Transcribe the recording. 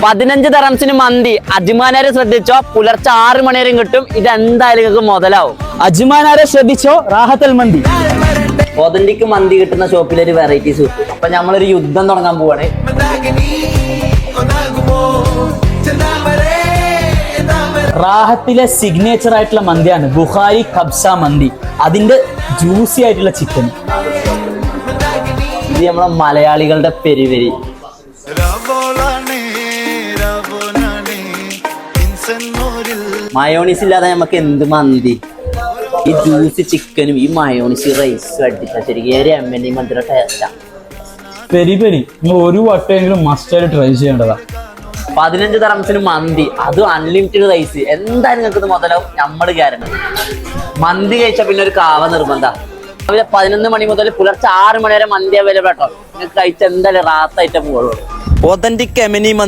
15 ദറംസിന് മന്തി അജ്മാനാരെ ശ്രദ്ധിച്ചോ, പുലർച്ചെ 6 മണി വരെയും കിട്ടും. ഇത് എന്തായാലും നിങ്ങൾക്ക് മുതലാവും. അജ്മാനാരെ ശ്രദ്ധിച്ചോ, റാഹത്തൽ മന്തി. ഒതന്റിക്ക് മന്തി കിട്ടുന്ന ഷോപ്പിലൊരു വെറൈറ്റി സൂപ്പ്. അപ്പൊ നമ്മളൊരു യുദ്ധം തുടങ്ങാൻ പോവാണ്. റാഹത്തിലെ സിഗ്നേച്ചർ ആയിട്ടുള്ള മന്തിയാണ് ബുഖാരി കബ്സ മന്തി. അതിന്റെ ജ്യൂസി ആയിട്ടുള്ള ചിക്കൻ. ഇത് നമ്മളെ മലയാളികളുടെ പെരിവെരി. മയോണീസ് ഇല്ലാതെ നമുക്ക് എന്ത് മന്തി. ഈ ജ്യൂസി ചിക്കനും ഈ മയോണീസ് റൈസും അടിച്ചാൽ ശരിക്കും മന്തിയുടെ ടേസ്റ്റാ. പെരി പെരി നിങ്ങൾ ഒരു വട്ടമെങ്കിലും മസ്റ്റായിട്ട് ട്രൈ ചെയ്യേണ്ടതാ. 15 ദറംസിന് മന്തി, അതും അൺലിമിറ്റഡ് റൈസ്. എന്തായാലും നിങ്ങൾക്ക് ഇത് മുതലാവും. നമ്മള് ഗ്യാരണ്ടി. മന്തി കഴിച്ചാൽ പിന്നെ ഒരു കാവ നിർബന്ധ. രാവിലെ 11 മണി മുതൽ പുലർച്ചെ 6 മണി വരെ മന്തി അവൈലബിൾ ആട്ടോ. നിങ്ങൾക്ക് കഴിച്ച എന്തായാലും റാത്തായിട്ട് പോകുള്ളൂ. ഒതന്റിക് എമിനി